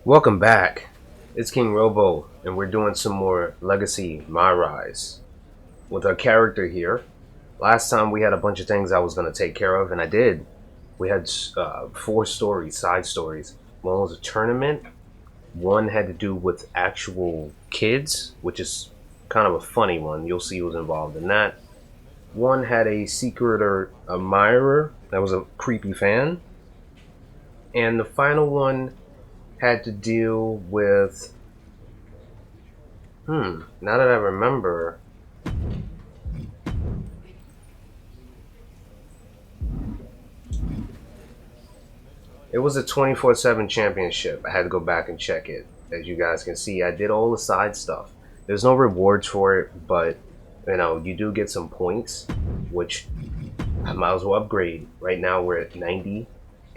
Welcome back. It's King Robo, and we're doing some more Legacy My Rise with our character here. Last time we had a bunch of things I was going to take care of, and I did. We had four stories, side stories. One was a tournament. One had to do with actual kids, which is kind of a funny one. You'll see who's involved in that. One had a secret or admirer that was a creepy fan. And the final one had to deal with now that I remember, it was a 24/7 championship. I had to go back and check it. As you guys can see, I did all the side stuff. There's no rewards for it, but you do get some points, which I might as well upgrade. Right now we're at 90,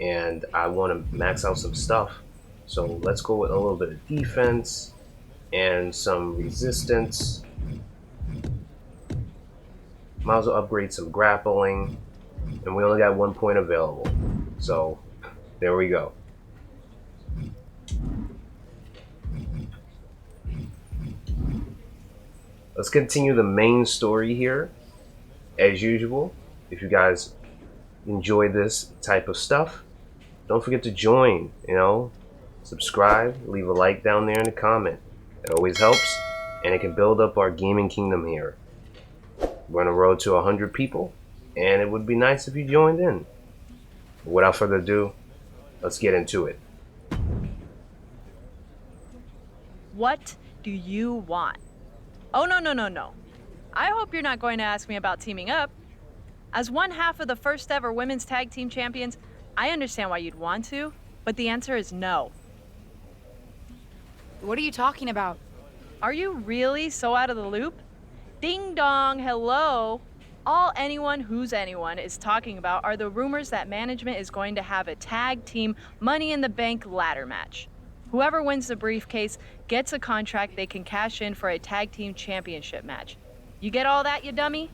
and I want to max out some stuff. So let's go with a little bit of defense and some resistance. Might as well upgrade some grappling, and we only got 1 point available. So there we go. Let's continue the main story here. As usual, if you guys enjoy this type of stuff, don't forget to join, subscribe, leave a like down there in the comment. It always helps, and it can build up our gaming kingdom here. We're on a road to 100 people, and it would be nice if you joined in. Without further ado, let's get into it. What do you want? Oh, no. I hope you're not going to ask me about teaming up. As one half of the first ever women's tag team champions, I understand why you'd want to, but the answer is no. What are you talking about? Are you really so out of the loop? Ding dong, hello. All anyone who's anyone is talking about are the rumors that management is going to have a tag team Money in the Bank ladder match. Whoever wins the briefcase gets a contract they can cash in for a tag team championship match. You get all that, you dummy?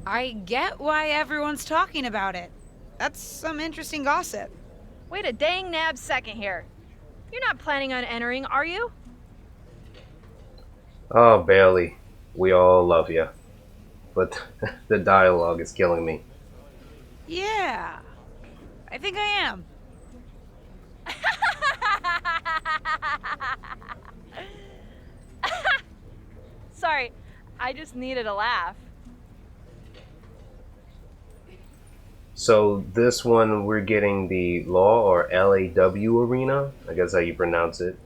I get why everyone's talking about it. That's some interesting gossip. Wait a dang nab second here. You're not planning on entering, are you? Oh, Bailey, we all love you, but the dialogue is killing me. Yeah, I think I am. Sorry, I just needed a laugh. So this one, we're getting the Law or LAW arena, I guess how you pronounce it.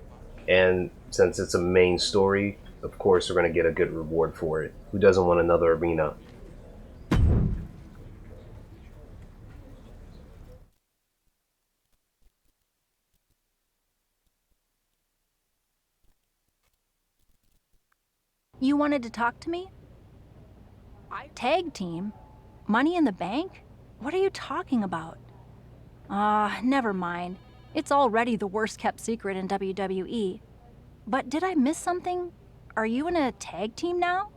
And since it's a main story, of course we're going to get a good reward for it. Who doesn't want another arena? You wanted to talk to me? Tag team? Money in the Bank? What are you talking about? Never mind. It's already the worst kept secret in WWE. But did I miss something? Are you in a tag team now?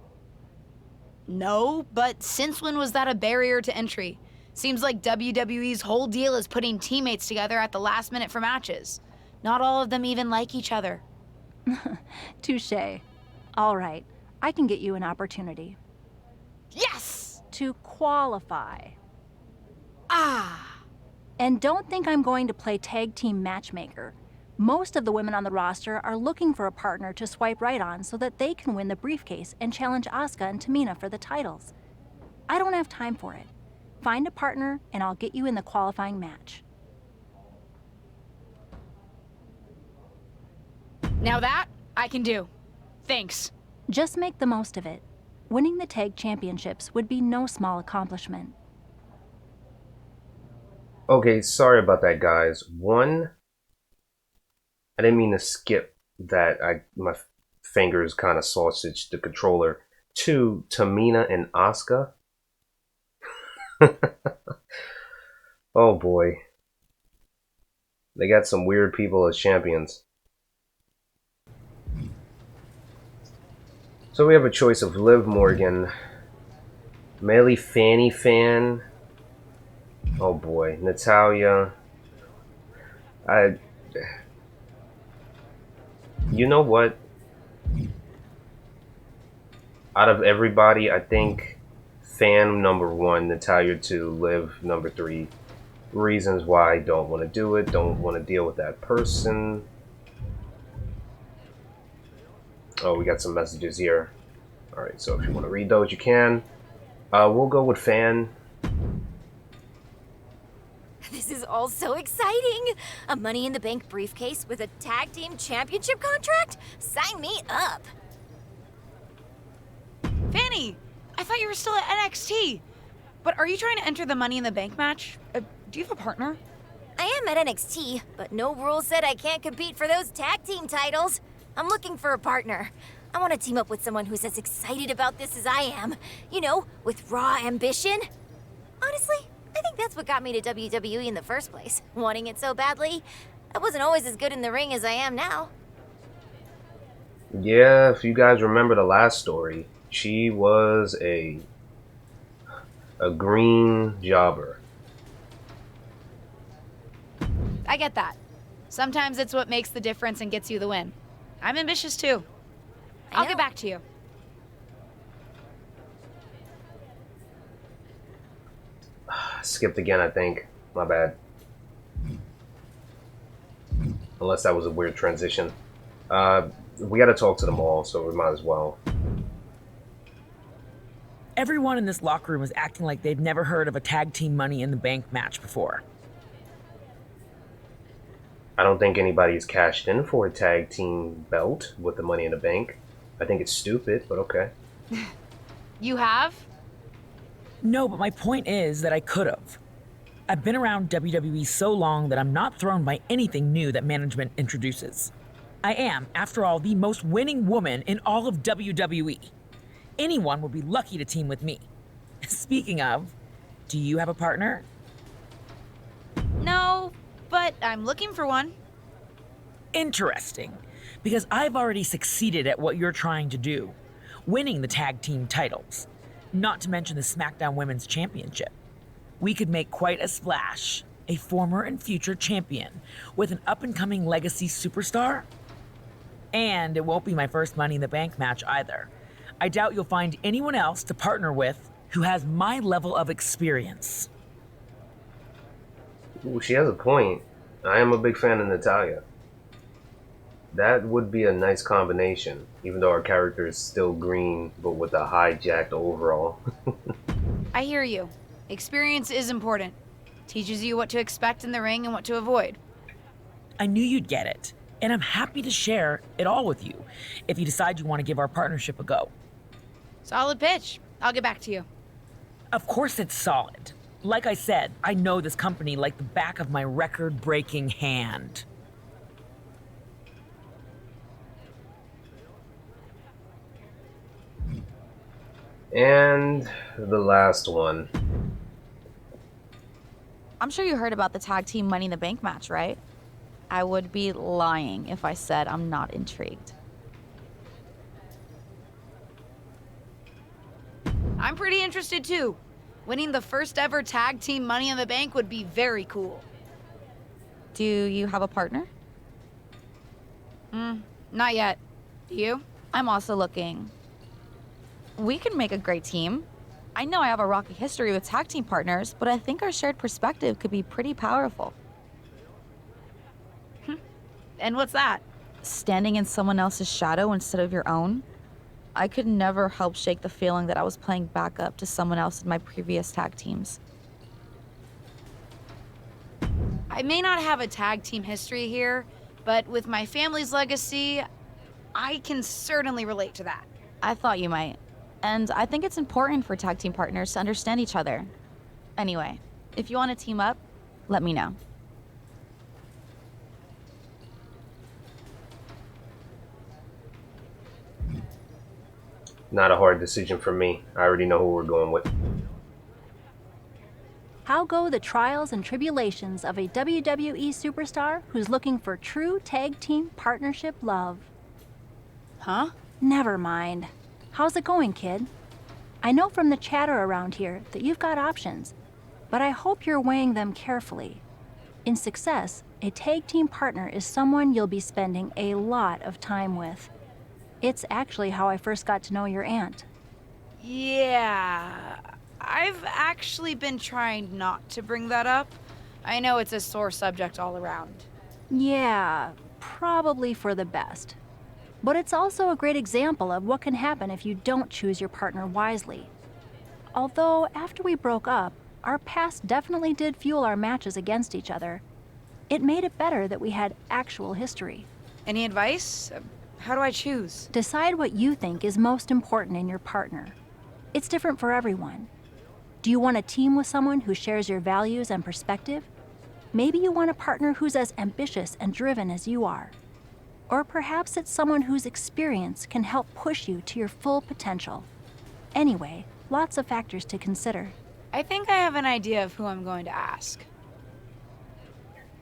No, but since when was that a barrier to entry? Seems like WWE's whole deal is putting teammates together at the last minute for matches. Not all of them even like each other. Touché. All right, I can get you an opportunity. Yes! To qualify. Ah! And don't think I'm going to play tag team matchmaker. Most of the women on the roster are looking for a partner to swipe right on so that they can win the briefcase and challenge Asuka and Tamina for the titles. I don't have time for it. Find a partner and I'll get you in the qualifying match. Now that, I can do. Thanks. Just make the most of it. Winning the tag championships would be no small accomplishment. Okay, sorry about that, guys. One, I didn't mean to skip that. My fingers kind of sausaged the controller. Two, Tamina and Asuka. Oh boy. They got some weird people as champions. So we have a choice of Liv Morgan, Melly Fanny Fan, Oh boy, Natalia. I. You know what? Out of everybody, I think fan number one, Natalia two, Liv number three. Reasons why I don't want to do it, don't want to deal with that person. Oh, we got some messages here. Alright, so if you want to read those, you can. We'll go with fan. This is all so exciting! A Money in the Bank briefcase with a tag team championship contract? Sign me up! Fanny, I thought you were still at NXT. But are you trying to enter the Money in the Bank match? Do you have a partner? I am at NXT, but no rule said I can't compete for those tag team titles. I'm looking for a partner. I want to team up with someone who's as excited about this as I am. You know, with raw ambition. Honestly, I think that's what got me to WWE in the first place. Wanting it so badly. I wasn't always as good in the ring as I am now. Yeah, if you guys remember the last story, she was a green jobber. I get that. Sometimes it's what makes the difference and gets you the win. I'm ambitious too. I'll get back to you. Skipped again, I think. My bad. Unless that was a weird transition. We gotta talk to them all, so we might as well. Everyone in this locker room is acting like they've never heard of a tag team Money in the Bank match before. I don't think anybody's cashed in for a tag team belt with the Money in the Bank. I think it's stupid, but okay. You have? No, but my point is that I could have. I've been around WWE so long that I'm not thrown by anything new that management introduces. I am, after all, the most winning woman in all of WWE. Anyone would be lucky to team with me. Speaking of, do you have a partner? No, but I'm looking for one. Interesting, because I've already succeeded at what you're trying to do, winning the tag team titles, not to mention the SmackDown Women's Championship. We could make quite a splash, a former and future champion with an up-and-coming legacy superstar. And it won't be my first Money in the Bank match either. I doubt you'll find anyone else to partner with who has my level of experience. Ooh, she has a point. I am a big fan of Natalia. That would be a nice combination, even though our character is still green, but with a hijacked overall. I hear you. Experience is important. Teaches you what to expect in the ring and what to avoid. I knew you'd get it, and I'm happy to share it all with you if you decide you want to give our partnership a go. Solid pitch. I'll get back to you. Of course it's solid. Like I said, I know this company like the back of my record-breaking hand. And the last one. I'm sure you heard about the tag team Money in the Bank match, right? I would be lying if I said I'm not intrigued. I'm pretty interested too. Winning the first ever tag team Money in the Bank would be very cool. Do you have a partner? Not yet. Do you? I'm also looking. We can make a great team. I know I have a rocky history with tag team partners, but I think our shared perspective could be pretty powerful. And what's that? Standing in someone else's shadow instead of your own. I could never help shake the feeling that I was playing backup to someone else in my previous tag teams. I may not have a tag team history here, but with my family's legacy, I can certainly relate to that. I thought you might. And I think it's important for tag team partners to understand each other. Anyway, if you want to team up, let me know. Not a hard decision for me. I already know who we're going with. How go the trials and tribulations of a WWE superstar who's looking for true tag team partnership love? Huh? Never mind. How's it going, kid? I know from the chatter around here that you've got options. but I hope you're weighing them carefully. In success, a tag team partner is someone you'll be spending a lot of time with. It's actually how I first got to know your aunt. Yeah, I've actually been trying not to bring that up. I know it's a sore subject all around. Yeah, probably for the best. But it's also a great example of what can happen if you don't choose your partner wisely. Although, after we broke up, our past definitely did fuel our matches against each other. It made it better that we had actual history. Any advice? How do I choose? Decide what you think is most important in your partner. It's different for everyone. Do you want a team with someone who shares your values and perspective? Maybe you want a partner who's as ambitious and driven as you are. Or perhaps it's someone whose experience can help push you to your full potential. Anyway, lots of factors to consider. I think I have an idea of who I'm going to ask.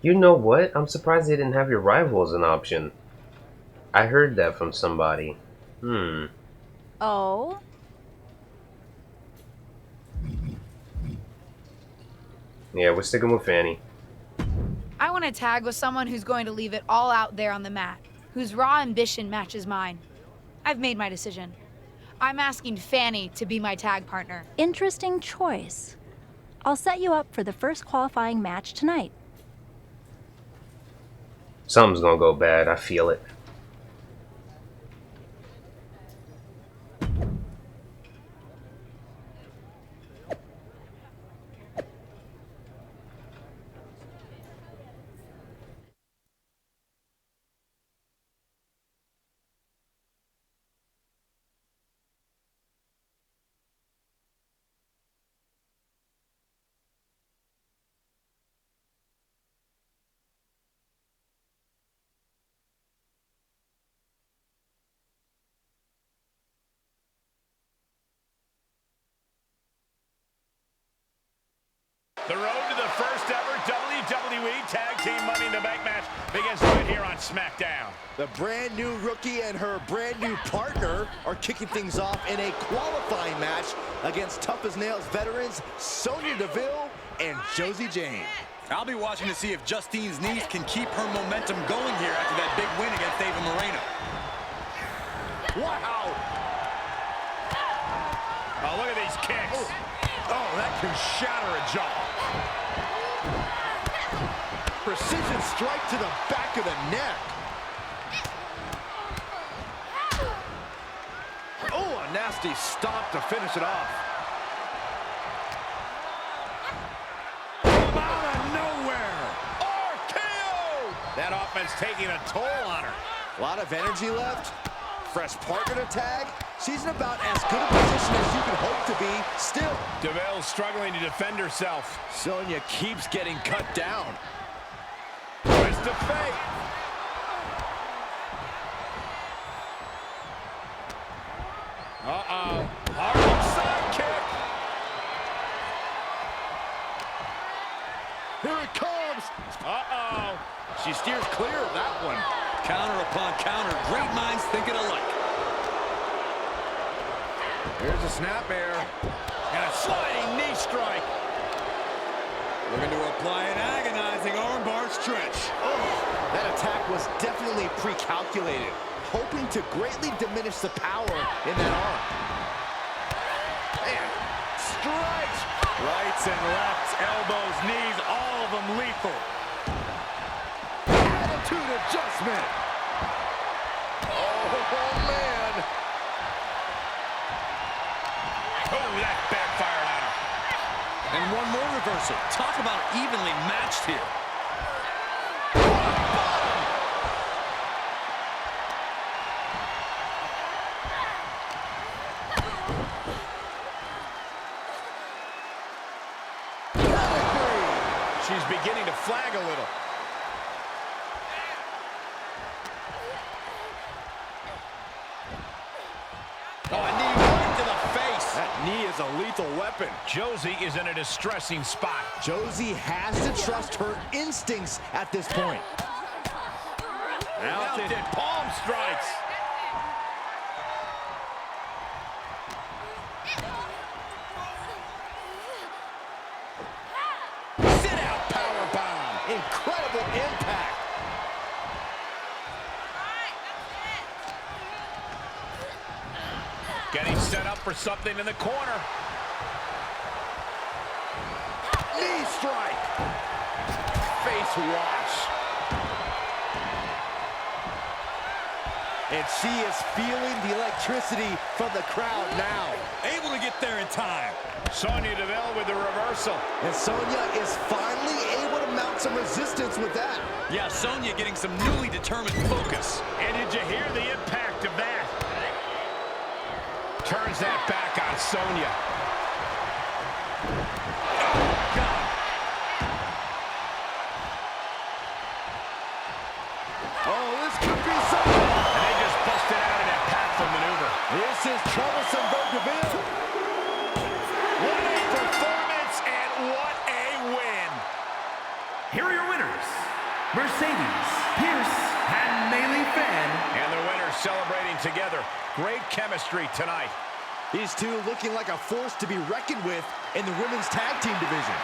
You know what? I'm surprised they didn't have your rival as an option. I heard that from somebody. Oh? Yeah, we're sticking with Fanny. I want to tag with someone who's going to leave it all out there on the mat, whose raw ambition matches mine. I've made my decision. I'm asking Fanny to be my tag partner. Interesting choice. I'll set you up for the first qualifying match tonight. Something's gonna go bad. I feel it. The road to the first ever WWE Tag Team Money in the Bank match begins right here on SmackDown. The brand new rookie and her brand new partner are kicking things off in a qualifying match against tough as nails veterans Sonya Deville and Josie Jane. I'll be watching to see if Justine's knees can keep her momentum going here after that big win against Ava Moreno. Wow! Oh, look at these kicks. Oh, that can shatter a jaw. Precision strike to the back of the neck. Oh, a nasty stop to finish it off. From out of nowhere. RKO. That offense taking a toll on her. A lot of energy left. Fresh partner to tag. She's in about as good a position as you can hope to be. Still, Deville struggling to defend herself. Sonya keeps getting cut down. Twist of fate. Uh-oh. Harlem sidekick. Here it comes. Uh-oh. She steers clear of that one. Counter upon counter. Great minds thinking alike. Here's a snap air. And a sliding knee strike. Looking to apply an agonizing armbar stretch. Oh, that attack was definitely pre-calculated, hoping to greatly diminish the power in that arm. Man, strikes. Rights and lefts, elbows, knees, all of them lethal. Attitude adjustment. Oh, man. Oh, that backfired on her. And one more reversal. Talk about evenly matched here. She's beginning to flag a little. Oh, a knee right to the face. That knee is a lethal weapon. Josie is in a distressing spot. Josie has to trust her instincts at this point. Mounted palm strikes. incredible impact. Getting set up for something in the corner. Knee strike. Face wash. And she is feeling the electricity from the crowd now. Able to get there in time. Sonya Deville with the reversal. And Sonya is finally able to mount some resistance with that. Yeah, Sonya getting some newly determined focus. And did you hear the impact of that? Turns that back on Sonya. Oh, God. Oh, this could be something. And they just busted out an impactful maneuver. This is troublesome for Deville. What a performance and what a win. Here are your winners, Mercedes, Pierce, and Melee Fan. And the winners celebrating together. Great chemistry tonight. These two looking like a force to be reckoned with in the women's tag team division.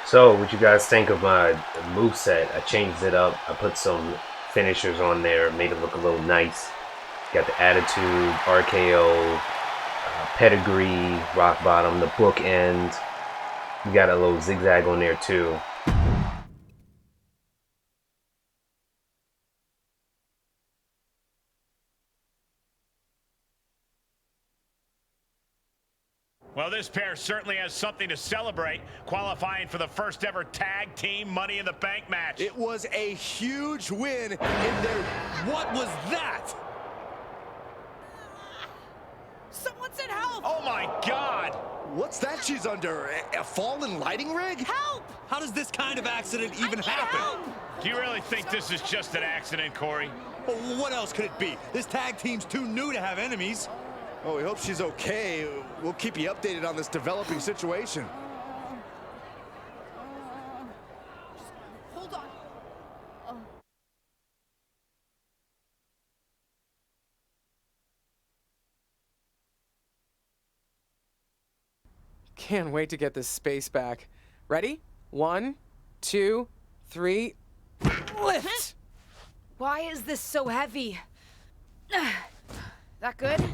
So, what you guys think of my moveset? I changed it up. I put some finishers on there, made it look a little nice. Got the attitude, RKO, pedigree, rock bottom, the bookend. You got a little zigzag on there too. Well, this pair certainly has something to celebrate, qualifying for the first ever tag team Money in the Bank match. It was a huge win in their... What was that? Someone said help! Oh my God! What's that she's under? A fallen lighting rig? Help! How does this kind of accident even happen? Do you really think this is just an accident, Corey? Well, what else could it be? This tag team's too new to have enemies. Oh, we hope she's okay. We'll keep you updated on this developing situation. Hold on. Can't wait to get this space back. Ready? 1, 2, 3, lift! Why is this so heavy? That good?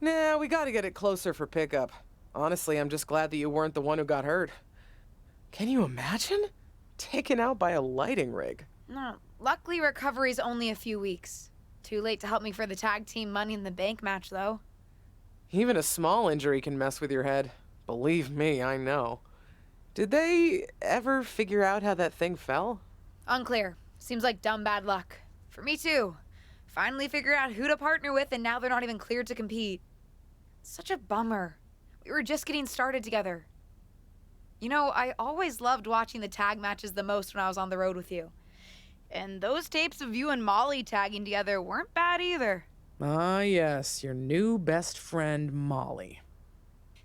Nah, we gotta get it closer for pickup. Honestly, I'm just glad that you weren't the one who got hurt. Can you imagine? Taken out by a lighting rig. No, luckily recovery's only a few weeks. Too late to help me for the tag team Money in the Bank match, though. Even a small injury can mess with your head. Believe me, I know. Did they ever figure out how that thing fell? Unclear. Seems like dumb bad luck. For me, too. Finally figured out who to partner with, and now they're not even cleared to compete. Such a bummer. We were just getting started together. You know, I always loved watching the tag matches the most when I was on the road with you. And those tapes of you and Molly tagging together weren't bad either. Ah, yes, your new best friend, Molly.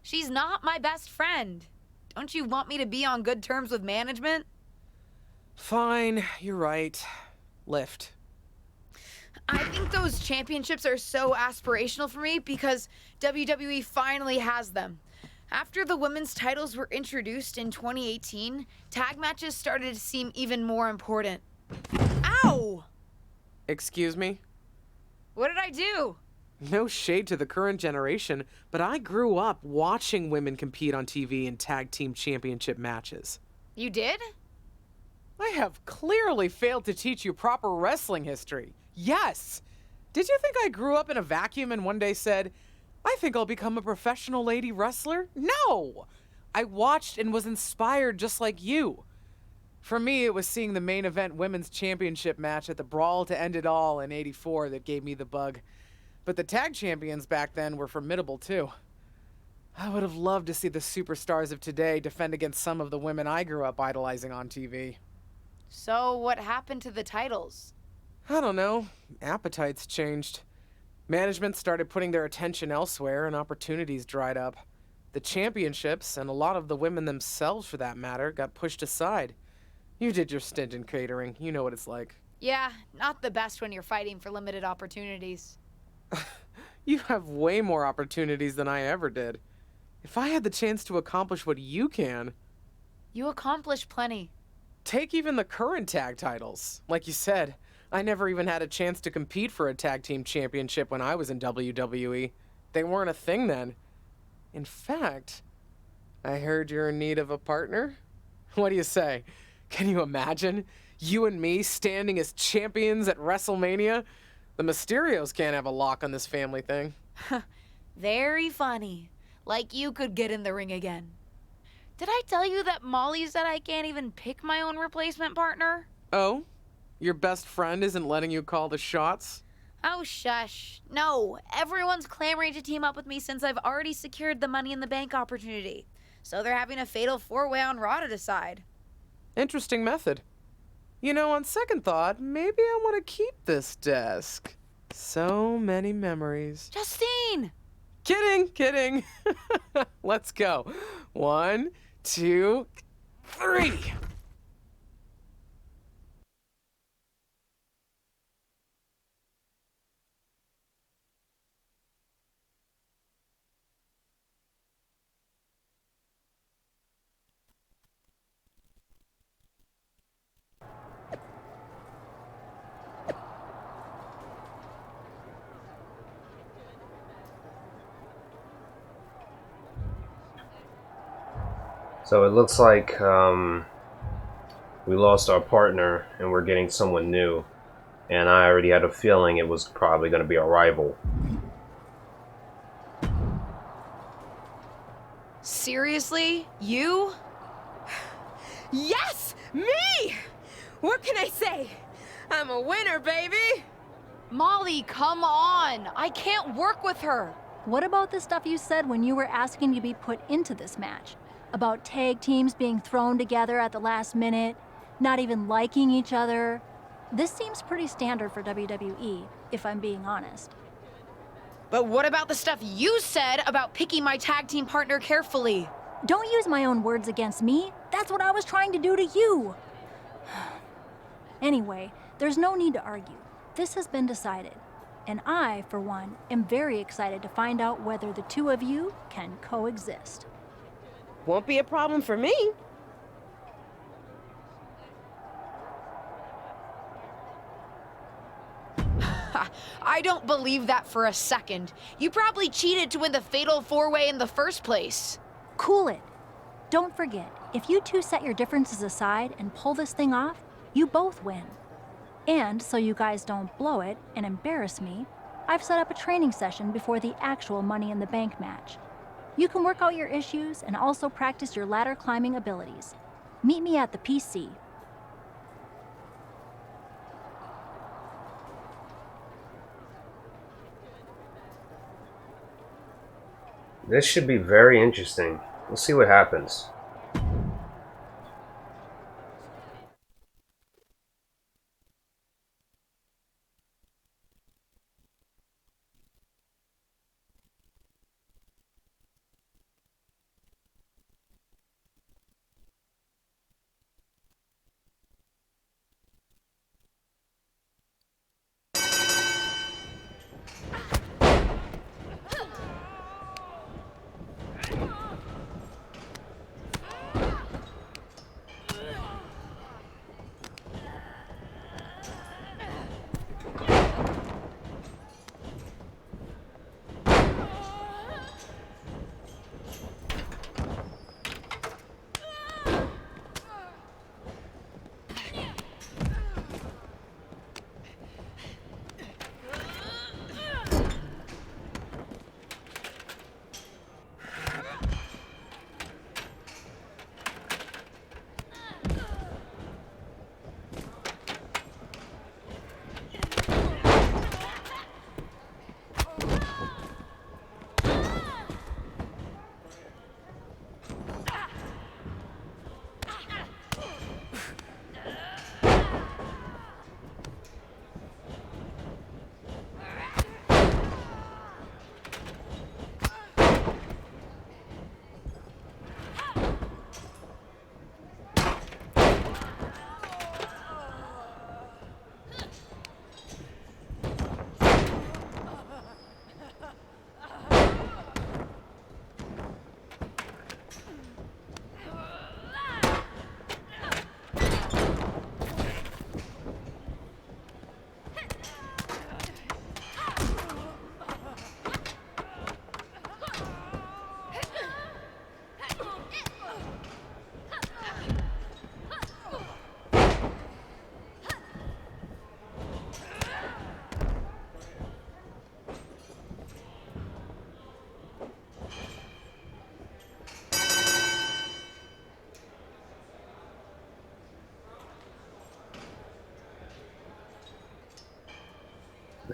She's not my best friend. Don't you want me to be on good terms with management? Fine, you're right. Lift. I think those championships are so aspirational for me because WWE finally has them. After the women's titles were introduced in 2018, tag matches started to seem even more important. Ow! Excuse me? What did I do? No shade to the current generation, but I grew up watching women compete on TV in tag team championship matches. You did? I have clearly failed to teach you proper wrestling history. Yes! Did you think I grew up in a vacuum and one day said, I think I'll become a professional lady wrestler? No! I watched and was inspired just like you. For me, it was seeing the main event women's championship match at the Brawl to End It All in '84 that gave me the bug. But the tag champions back then were formidable too. I would have loved to see the superstars of today defend against some of the women I grew up idolizing on TV. So what happened to the titles? I don't know. Appetites changed. Management started putting their attention elsewhere and opportunities dried up. The championships, and a lot of the women themselves for that matter, got pushed aside. You did your stint in catering. You know what it's like. Yeah, not the best when you're fighting for limited opportunities. You have way more opportunities than I ever did. If I had the chance to accomplish what you can... You accomplished plenty. Take even the current tag titles. Like you said, I never even had a chance to compete for a tag team championship when I was in WWE. They weren't a thing then. In fact, I heard you're in need of a partner? What do you say? Can you imagine? You and me standing as champions at WrestleMania? The Mysterios can't have a lock on this family thing. Very funny. Like you could get in the ring again. Did I tell you that Molly said I can't even pick my own replacement partner? Oh? Your best friend isn't letting you call the shots? Oh, shush. No, everyone's clamoring to team up with me since I've already secured the Money in the Bank opportunity. So they're having a fatal four-way on Raw to decide. Interesting method. You know, on second thought, maybe I want to keep this desk. So many memories. Justine! Kidding. Let's go. 1, 2, 3. So it looks like we lost our partner and we're getting someone new. And I already had a feeling it was probably going to be a rival. Seriously? You? Yes! Me! What can I say? I'm a winner, baby! Molly, come on! I can't work with her! What about the stuff you said when you were asking to be put into this match? About tag teams being thrown together at the last minute, not even liking each other. This seems pretty standard for WWE, if I'm being honest. But what about the stuff you said about picking my tag team partner carefully? Don't use my own words against me. That's what I was trying to do to you. Anyway, there's no need to argue. This has been decided. And I, for one, am very excited to find out whether the two of you can coexist. Won't be a problem for me. I don't believe that for a second. You probably cheated to win the fatal four-way in the first place. Cool it. Don't forget, if you two set your differences aside and pull this thing off, you both win. And so you guys don't blow it and embarrass me, I've set up a training session before the actual Money in the Bank match. You can work out your issues and also practice your ladder climbing abilities. Meet me at the PC. This should be very interesting. We'll see what happens.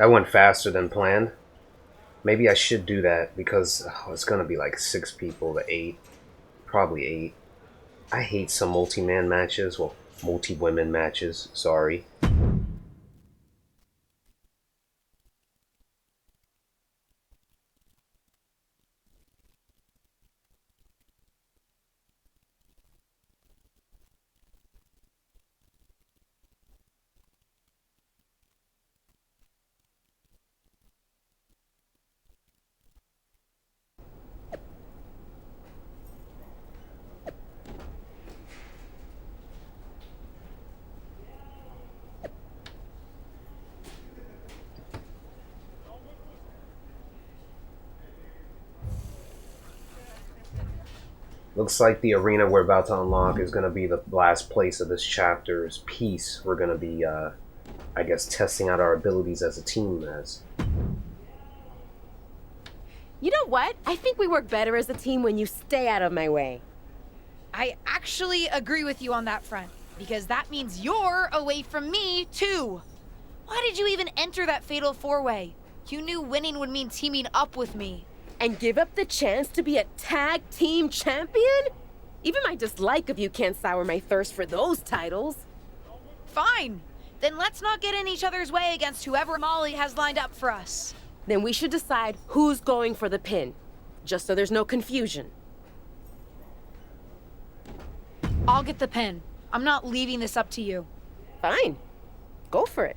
That went faster than planned. Maybe I should do that because it's gonna be like 6 people to 8. Probably 8. I hate some multi-man matches. Well, multi-women matches. Sorry. Looks like the arena we're about to unlock is going to be the last place of this chapter's piece. We're going to be, I guess, testing out our abilities as a team as. You know what? I think we work better as a team when you stay out of my way. I actually agree with you on that front, because that means you're away from me, too. Why did you even enter that fatal four-way? You knew winning would mean teaming up with me. And give up the chance to be a tag team champion? Even my dislike of you can't sour my thirst for those titles. Fine. Then let's not get in each other's way against whoever Molly has lined up for us. Then we should decide who's going for the pin, just so there's no confusion. I'll get the pin. I'm not leaving this up to you. Fine. Go for it.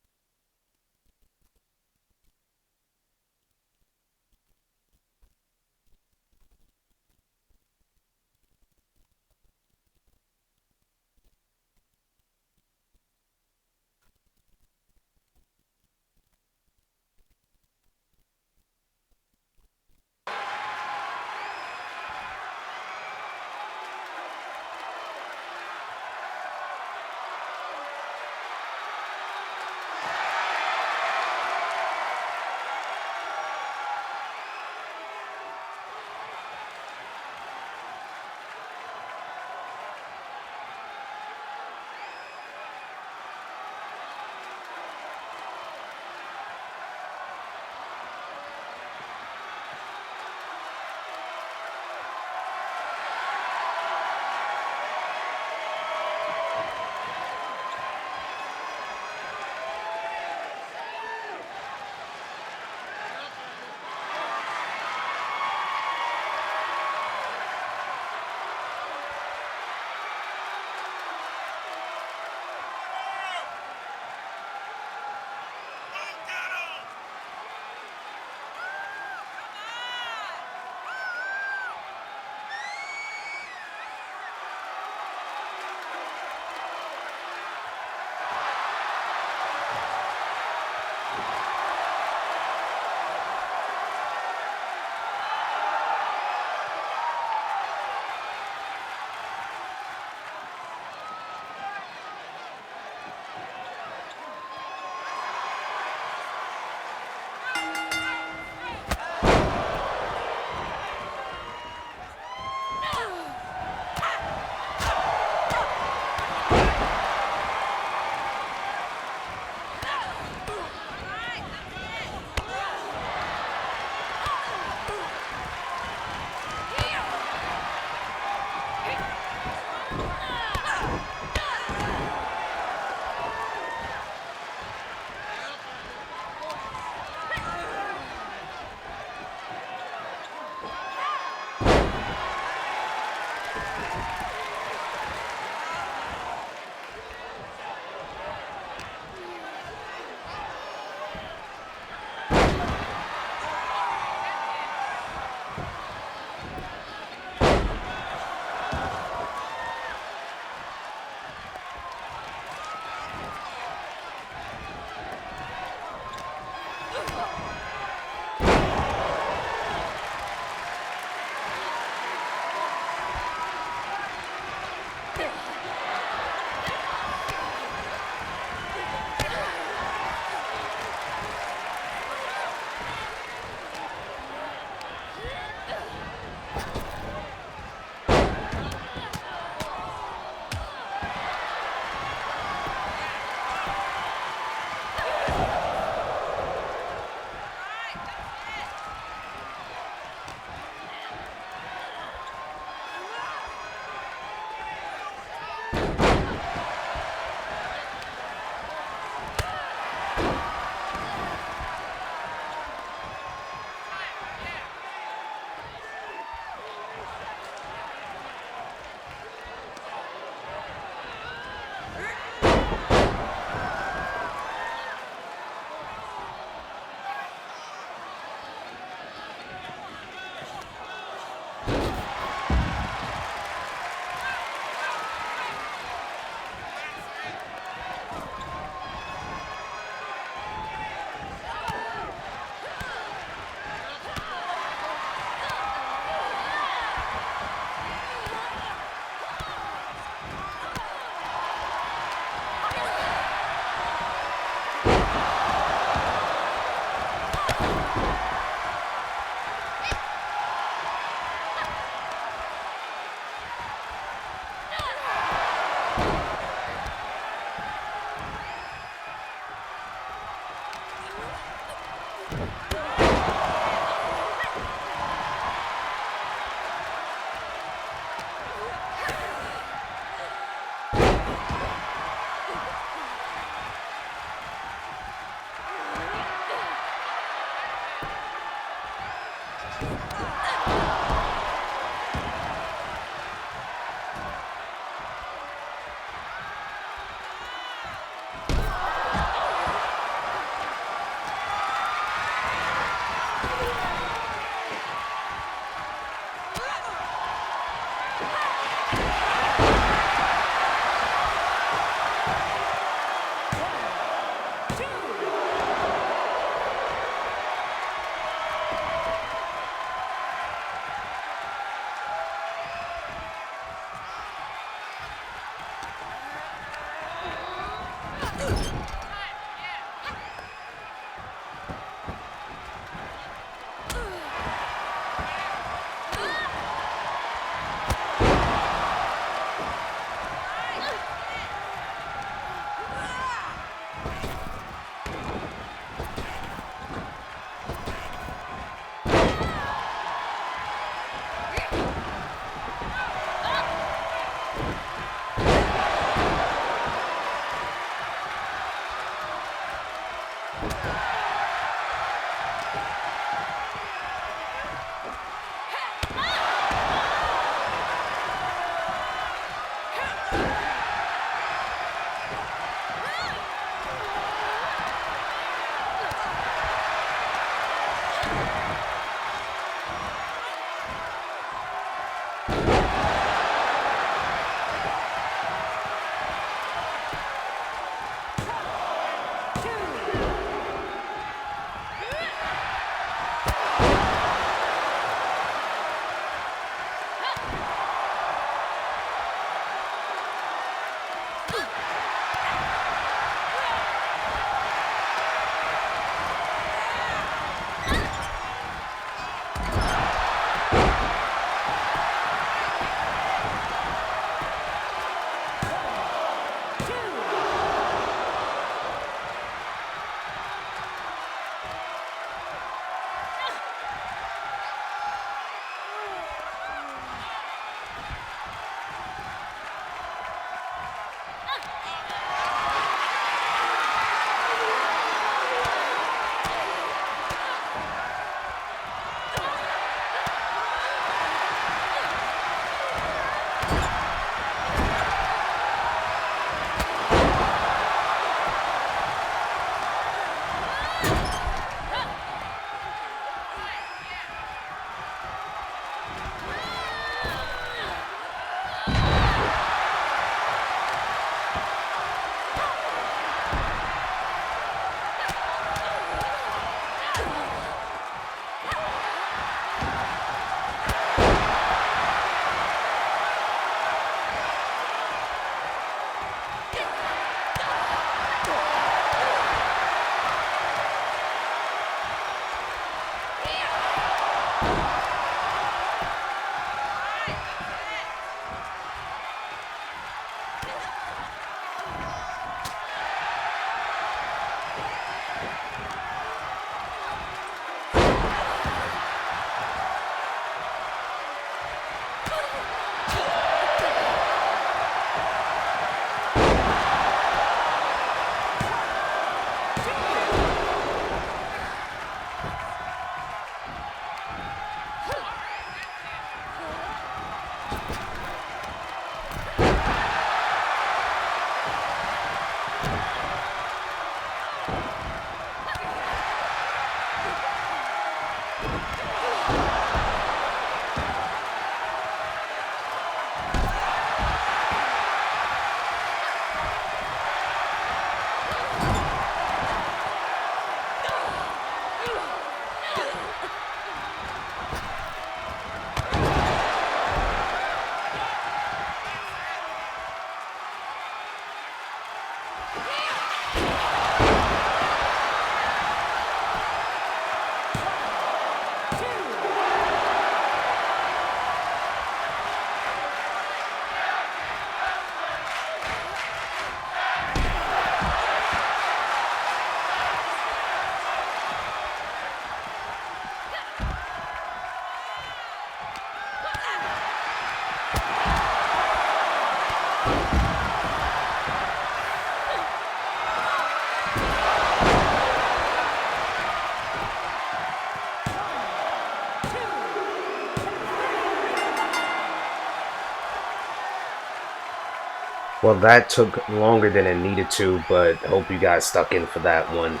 Well, that took longer than it needed to, but hope you guys stuck in for that one.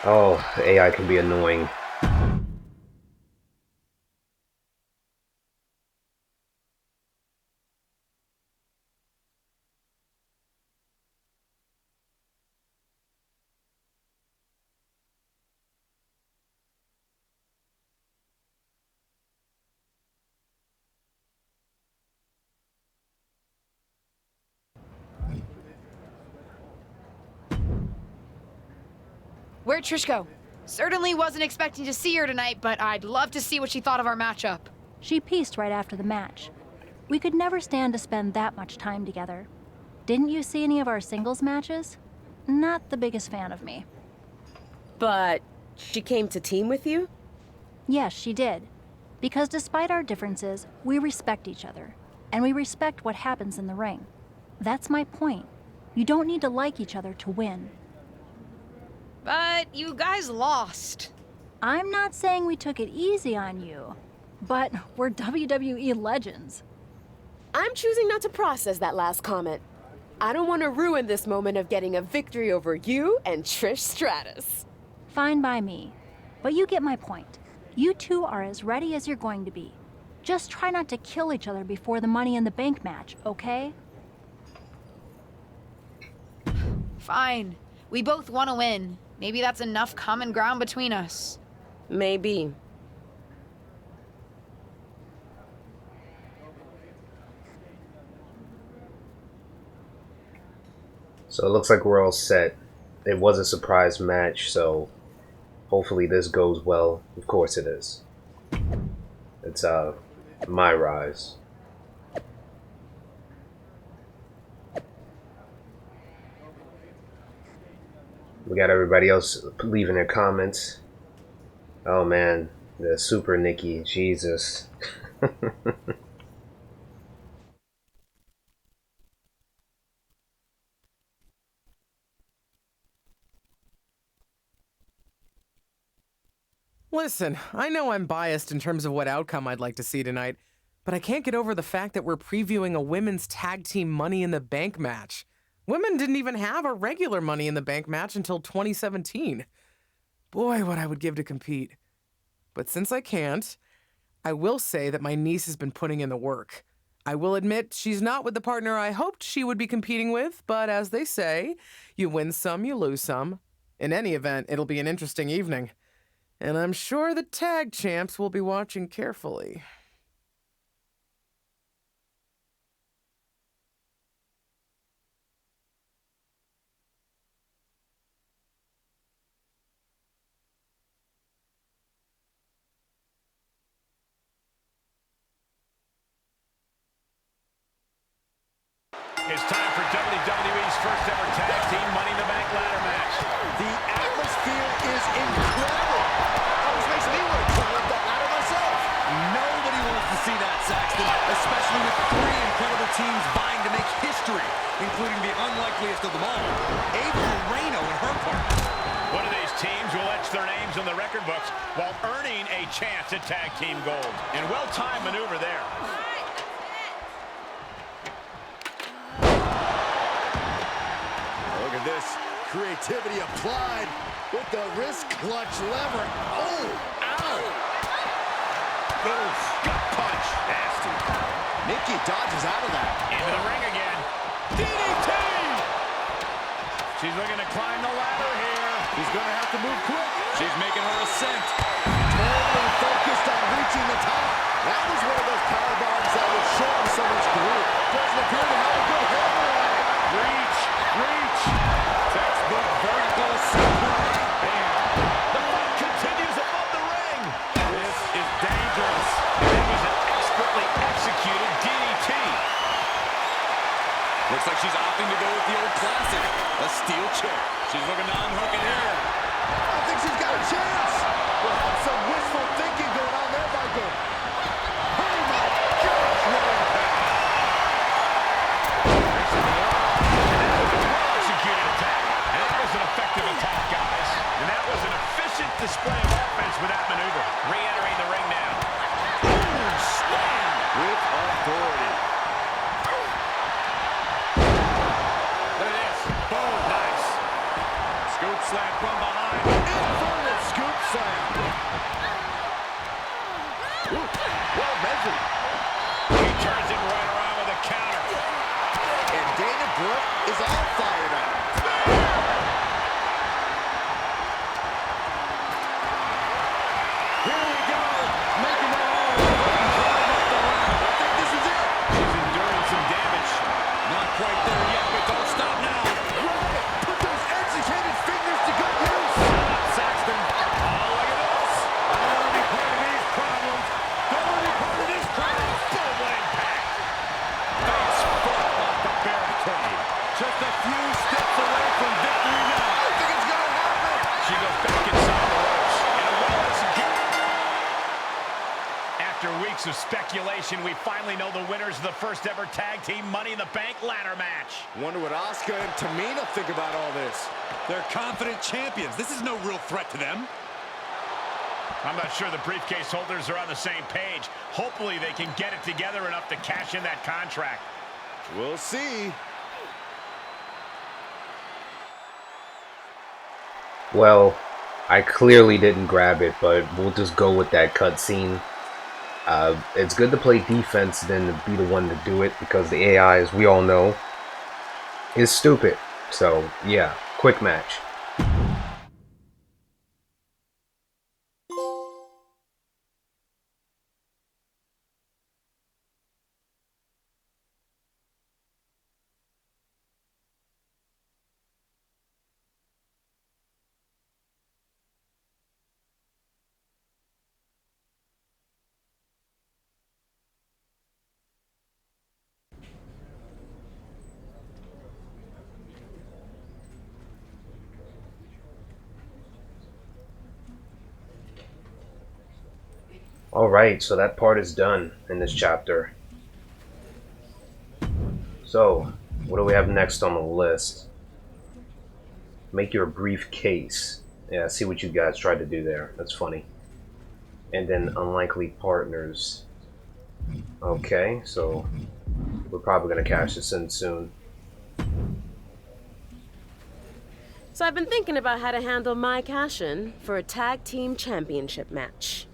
Oh, AI can be annoying. Where'd Trish go? Certainly wasn't expecting to see her tonight, but I'd love to see what she thought of our matchup. She pieced right after the match. We could never stand to spend that much time together. Didn't you see any of our singles matches? Not the biggest fan of me. But she came to team with you? Yes, she did. Because despite our differences, we respect each other. And we respect what happens in the ring. That's my point. You don't need to like each other to win. But you guys lost. I'm not saying we took it easy on you, but we're WWE legends. I'm choosing not to process that last comment. I don't want to ruin this moment of getting a victory over you and Trish Stratus. Fine by me. But you get my point. You two are as ready as you're going to be. Just try not to kill each other before the Money in the Bank match, okay? Fine. We both want to win. Maybe that's enough common ground between us. Maybe. So it looks like we're all set. It was a surprise match, so hopefully this goes well. Of course it is. It's my rise. We got everybody else leaving their comments. Oh man, the Super Nikki, Jesus. Listen, I know I'm biased in terms of what outcome I'd like to see tonight, but I can't get over the fact that we're previewing a women's tag team Money in the Bank match. Women didn't even have a regular Money in the Bank match until 2017. Boy, what I would give to compete. But since I can't, I will say that my niece has been putting in the work. I will admit she's not with the partner I hoped she would be competing with, but as they say, you win some, you lose some. In any event, it'll be an interesting evening. And I'm sure the tag champs will be watching carefully. It's time for WWE's first ever tag team Money in the Bank ladder match. The atmosphere is incredible. Almost makes me want to climb up that ladder myself. Nobody wants to see that, Saxton, especially with three incredible teams vying to make history, including the unlikeliest of them all, Ava Moreno and her partner. One of these teams will etch their names in the record books while earning a chance at tag team gold. And well-timed maneuver there. Look at this creativity applied with the wrist clutch lever. Oh, ow. Oof, gut punch. Nasty. Nikki dodges out of that. Into the ring again. DDT! She's looking to climb the ladder here. He's going to have to move quick. She's making her ascent. Totally focused on reaching the top. That was one of those power bombs that would shorten someone's career. Doesn't appear to have a good handle on it. Reach, reach. opting to go with the old classic, a steel chair. She's looking to unhook it here. I think she's got a chance. Well, some wishful thinking going on there, Michael. Oh my gosh, what impact. Well-executed attack. And that was an effective attack, guys. And that was an efficient display of offense with that maneuver. Re-entering the ring now. Boom, slam with authority. Look at this. Boom, nice. Scoop slam from behind. Inverted scoop slam. Ooh, well measured. He turns it right around with a counter. And Dana Brooke is all fired up. Here we go, making their own. Climb up the ladder. I think this is it. She's enduring some damage. Not quite there yet, but don't stop now. Right. Put those educated fingers to good use. Saxton. Oh, look at this. I don't want to be part of these problems. Don't want to be part of this crowd. Boom, what impact. Face first off the barricade. Just a few steps away from victory now. I think it's going to happen. She goes back inside the ropes. And a well-executed. After weeks of speculation, we finally know the winners of the first ever tag team Money in the Bank ladder match. Wonder what Asuka and Tamina think about all this. They're confident champions. This is no real threat to them. I'm not sure the briefcase holders are on the same page. Hopefully they can get it together enough to cash in that contract. We'll see. Well, I clearly didn't grab it, but we'll just go with that cutscene. It's good to play defense than to be the one to do it, because the AI, as we all know, is stupid. So, yeah, quick match. Alright, so that part is done in this chapter. So, what do we have next on the list? Make your briefcase. Yeah, I see what you guys tried to do there. That's funny. And then unlikely partners. Okay, so we're probably going to cash this in soon. So I've been thinking about how to handle my cash-in for a tag team championship match.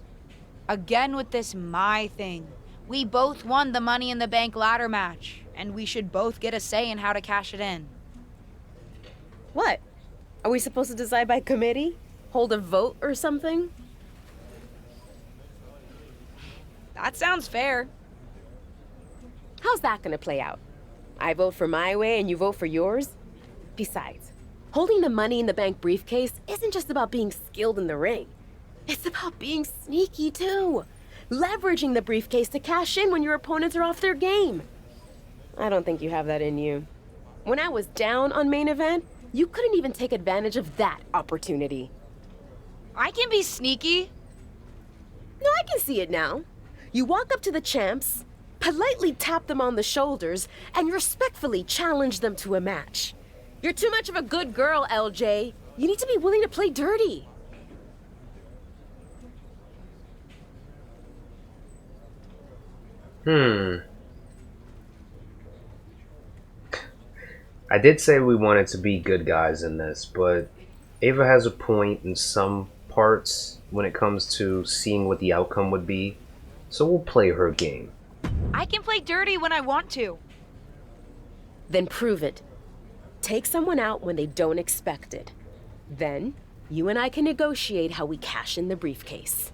Again with this my thing. We both won the Money in the Bank ladder match, and we should both get a say in how to cash it in. What? Are we supposed to decide by committee? Hold a vote or something? That sounds fair. How's that gonna play out? I vote for my way and you vote for yours? Besides, holding the Money in the Bank briefcase isn't just about being skilled in the ring. It's about being sneaky, too. Leveraging the briefcase to cash in when your opponents are off their game. I don't think you have that in you. When I was down on main event, you couldn't even take advantage of that opportunity. I can be sneaky. No, I can see it now. You walk up to the champs, politely tap them on the shoulders, and respectfully challenge them to a match. You're too much of a good girl, LJ. You need to be willing to play dirty. I did say we wanted to be good guys in this, but Ava has a point in some parts when it comes to seeing what the outcome would be, so we'll play her game. I can play dirty when I want to. Then prove it. Take someone out when they don't expect it. Then, you and I can negotiate how we cash in the briefcase.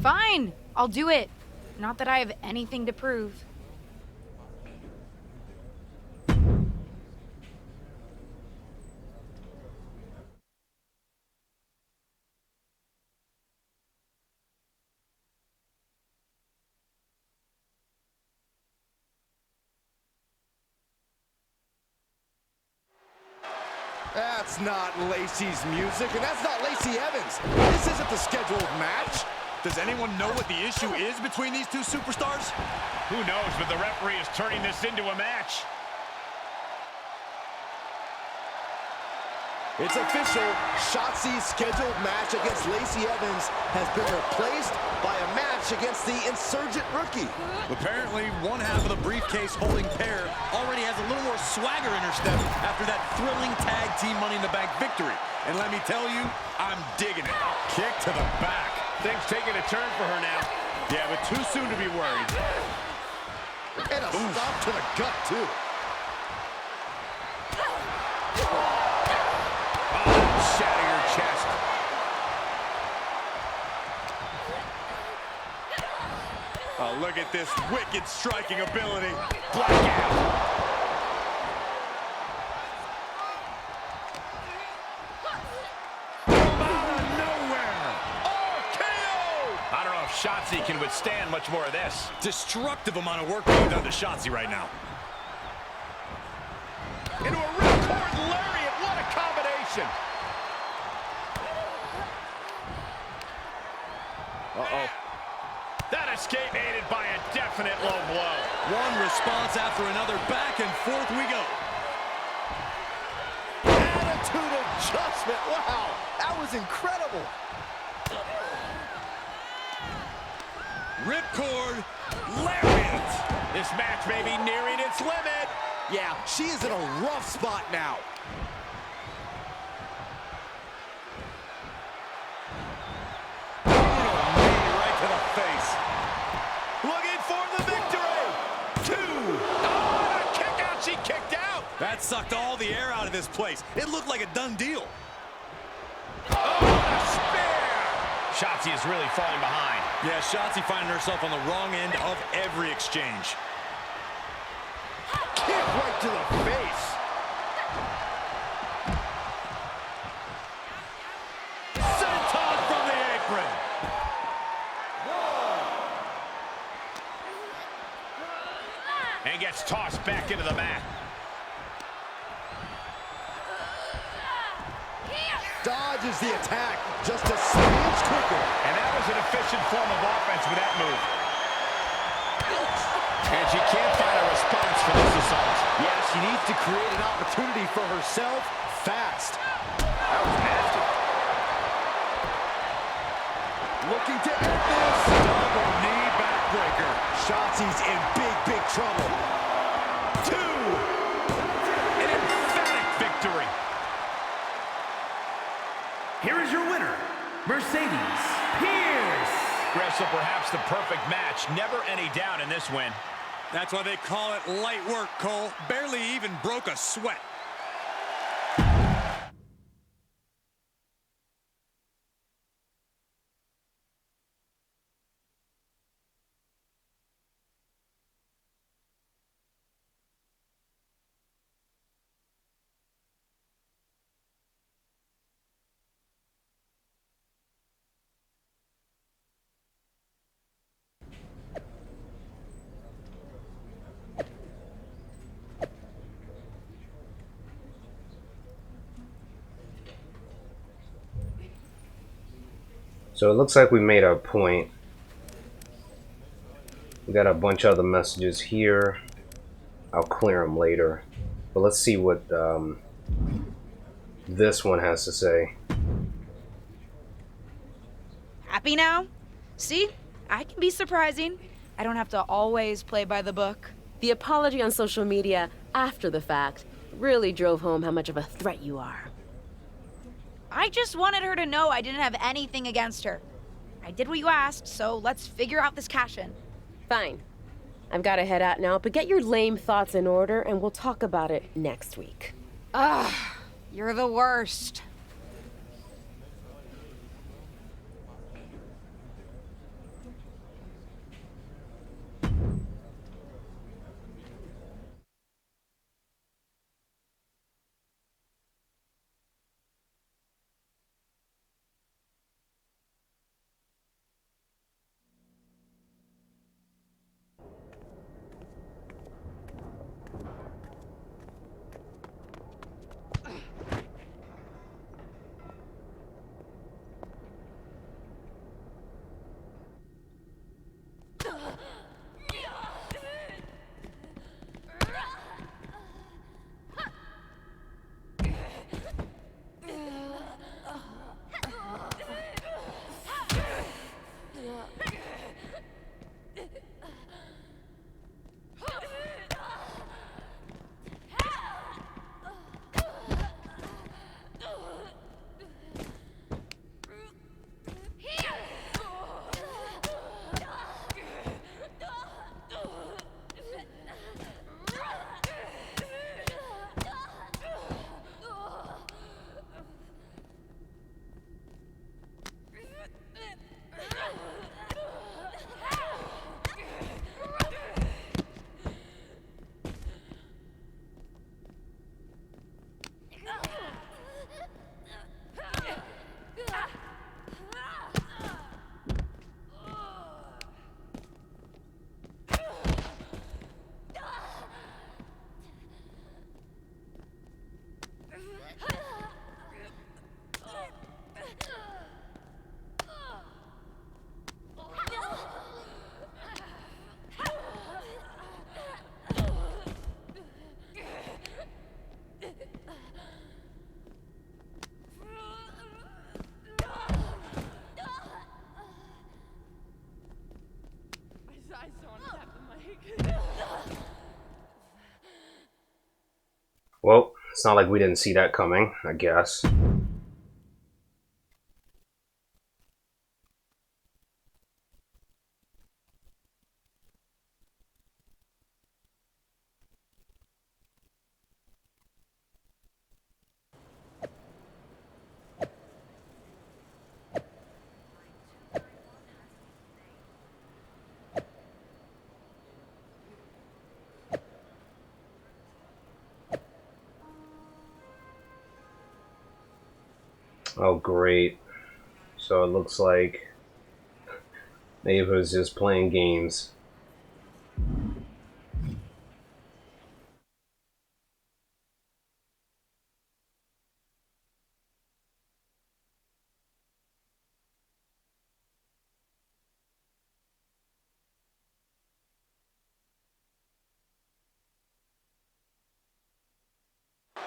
Fine, I'll do it. Not that I have anything to prove. That's not Lacey's music, and that's not Lacey Evans. This isn't the scheduled match. Does anyone know what the issue is between these two superstars? Who knows, but the referee is turning this into a match. It's official. Shotzi's scheduled match against Lacey Evans has been replaced by a match against the insurgent rookie. Apparently, one half of the briefcase holding pair already has a little more swagger in her step after that thrilling tag team Money in the Bank victory. And let me tell you, I'm digging it. Kick to the back. Things taking a turn for her now. Yeah, but too soon to be worried. And a stop to the gut, too. Shatter your chest. Oh, look at this wicked striking ability. Blackout. Shotzi can withstand much more of this. Destructive amount of work being done to Shotzi right now. Into a ripcord lariat. What a combination. Uh-oh. That escape aided by a definite low blow. One response after another. Back and forth we go. Attitude adjustment. Wow, that was incredible. Ripcord, lariat. This match may be nearing its limit. Yeah, she is in a rough spot now. Right to the face. Looking for the victory. 2. Oh, a kick out. She kicked out. That sucked all the air out of this place. It looked like a done deal. Oh, what a spear. Shotzi is really falling behind. Yeah, Shotzi finding herself on the wrong end of every exchange. Kick right to the face. Senton from the apron. And gets tossed back into the mat. Dodges the attack just a smidge quicker. And that was an efficient form of offense with that move. And she can't find a response for this assault. Yeah, she needs to create an opportunity for herself fast. That was nasty. Looking to end this. Double knee backbreaker. Shotzi's in big, big trouble. 2. An emphatic victory. Here is your winner, Mercedes Pierce. So perhaps the perfect match. Never any doubt in this win. That's why they call it light work, Cole. Barely even broke a sweat. So it looks like we made our point. We got a bunch of other messages here. I'll clear them later. But let's see what this one has to say. Happy now? See? I can be surprising. I don't have to always play by the book. The apology on social media after the fact really drove home how much of a threat you are. I just wanted her to know I didn't have anything against her. I did what you asked, so let's figure out this cash-in. Fine. I've got to head out now, but get your lame thoughts in order and we'll talk about it next week. Ugh, you're the worst. Well, it's not like we didn't see that coming, I guess. Oh, great. So it looks like Ava's just playing games.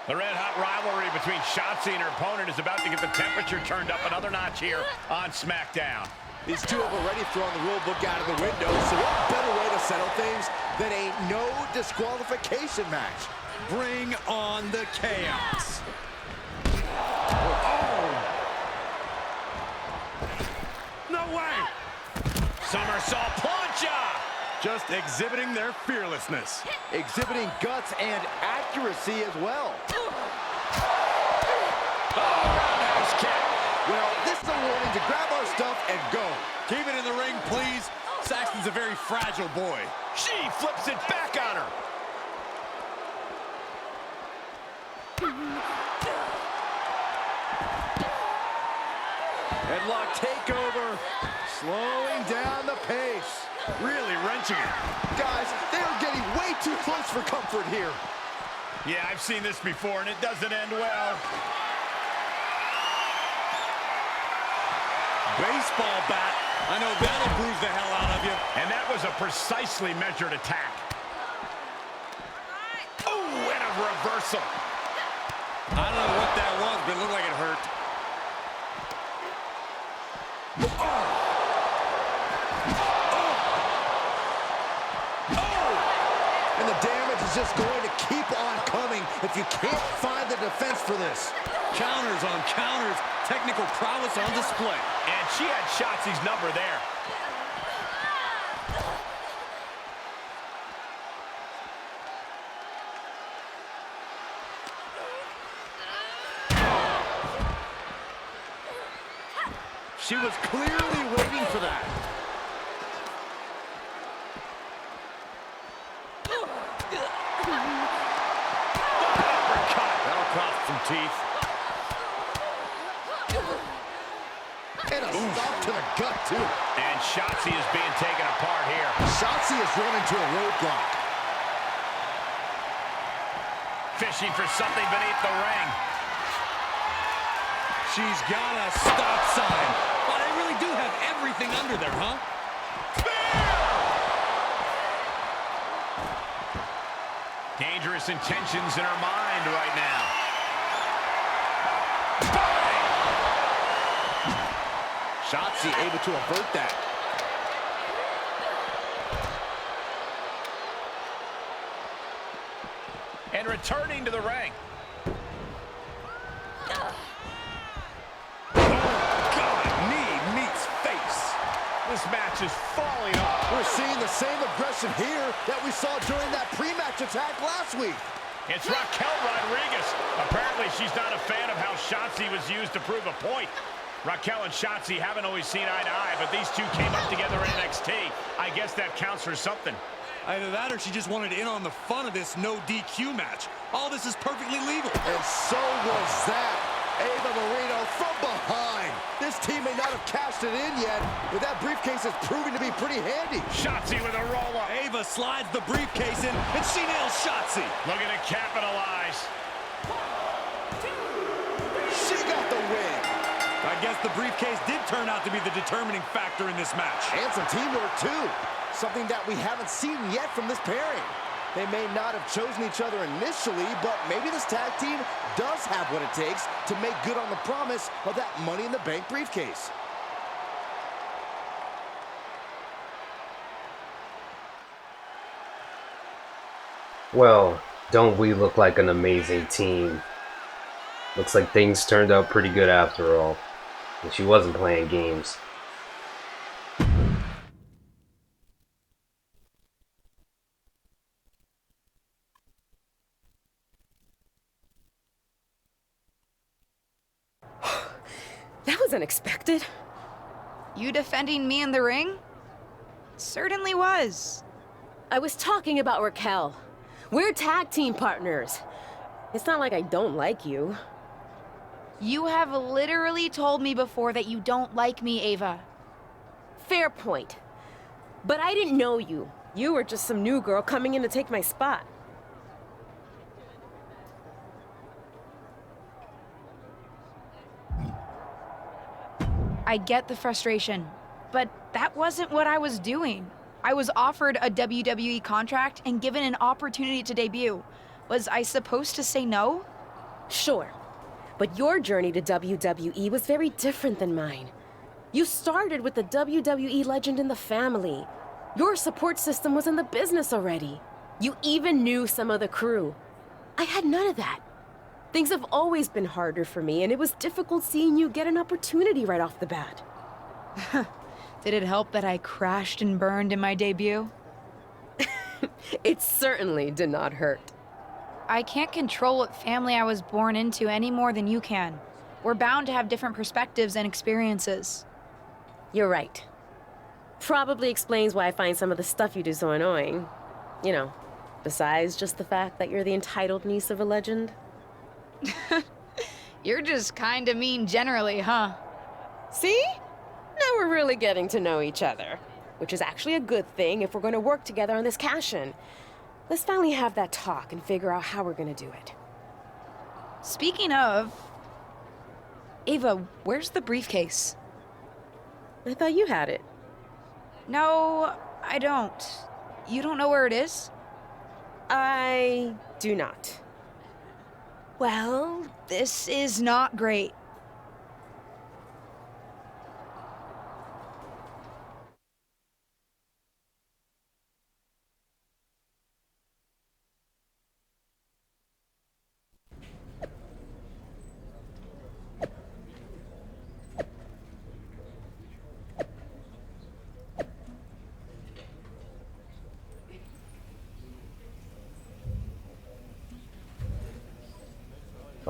The red-hot rivalry between Shotzi and her opponent is about to get the temperature turned up another notch here on SmackDown. These two have already thrown the rule book out of the window, so what better way to settle things than a no disqualification match? Bring on the chaos. No way! Somersault plancha! Just exhibiting their fearlessness. Exhibiting guts and accuracy as well. Roundhouse kick. Well, this is a warning to grab our stuff and go. Keep it in the ring, please. Saxton's a very fragile boy. She flips it back on her. Headlock takeover. Slowing down the pace. Really wrenching it. Guys, they are getting way too close for comfort here. Yeah, I've seen this before, and it doesn't end well. Baseball bat. I know that'll bruise the hell out of you. And that was a precisely measured attack. Oh, and a reversal. I don't know what that was, but it looked like it hurt. And the damage is just going to keep on coming if you can't find the defense for this. Counters on counters. Technical prowess on display. And she had Shotzi's number there. She was clearly waiting for that. That'll cost some teeth. And a stop to the gut, too. And Shotzi is being taken apart here. Shotzi has run into a roadblock. Fishing for something beneath the ring. She's got a stop sign. Well, they really do have everything under there, huh? Dangerous intentions in her mind right now. Shotzi able to avert that. And returning to the ring. This match is falling off. We're seeing the same aggression here that we saw during that pre-match attack last week. It's Raquel Rodriguez. Apparently, she's not a fan of how Shotzi was used to prove a point. Raquel and Shotzi haven't always seen eye to eye, but these two came up together in NXT. I guess that counts for something. Either that or she just wanted in on the fun of this no DQ match. All this is perfectly legal. And so was that. Ava Marino from behind. This team may not have cashed it in yet, but that briefcase is proving to be pretty handy. Shotzi with a roll-up. Ava slides the briefcase in, and she nails Shotzi. Looking to capitalize. She got the win. I guess the briefcase did turn out to be the determining factor in this match. And some teamwork, too. Something that we haven't seen yet from this pairing. They may not have chosen each other initially, but maybe this tag team does have what it takes to make good on the promise of that Money in the Bank briefcase. Well, Don't we look like an amazing team? Looks like things turned out pretty good after all. And she wasn't playing games. That was unexpected. You defending me in the ring? Certainly was. I was talking about Raquel. We're tag team partners. It's not like I don't like you. You have literally told me before that you don't like me, Ava. Fair point. But I didn't know you. You were just some new girl coming in to take my spot. I get the frustration, but that wasn't what I was doing. I was offered a WWE contract and given an opportunity to debut. Was I supposed to say no? Sure. But your journey to WWE was very different than mine. You started with the WWE legend in the family. Your support system was in the business already. You even knew some of the crew. I had none of that. Things have always been harder for me, and it was difficult seeing you get an opportunity right off the bat. Did it help that I crashed and burned in my debut? It certainly did not hurt. I can't control what family I was born into any more than you can. We're bound to have different perspectives and experiences. You're right. Probably explains why I find some of the stuff you do so annoying. You know, besides just the fact that you're the entitled niece of a legend. You're just kinda mean generally, huh? See? Now we're really getting to know each other. Which is actually a good thing if we're going to work together on this cash-in. Let's finally have that talk and figure out how we're going to do it. Speaking of... Ava, where's the briefcase? I thought you had it. No, I don't. You don't know where it is? I do not. Well, this is not great.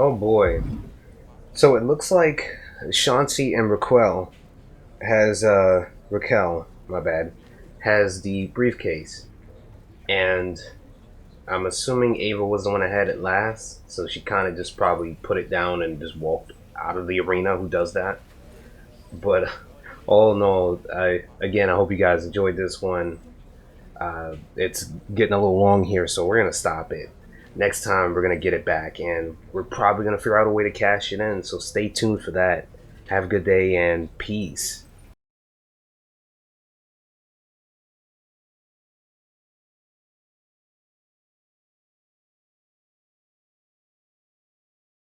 Oh boy. So it looks like Chauncey and Raquel, my bad, has the briefcase. And I'm assuming Ava was the one that had it last, so she kind of just probably put it down and just walked out of the arena. Who does that? But all in all, I hope you guys enjoyed this one. It's getting a little long here, so we're gonna stop it. Next time we're gonna get it back, and we're probably gonna figure out a way to cash it in. So stay tuned for that. Have a good day and peace.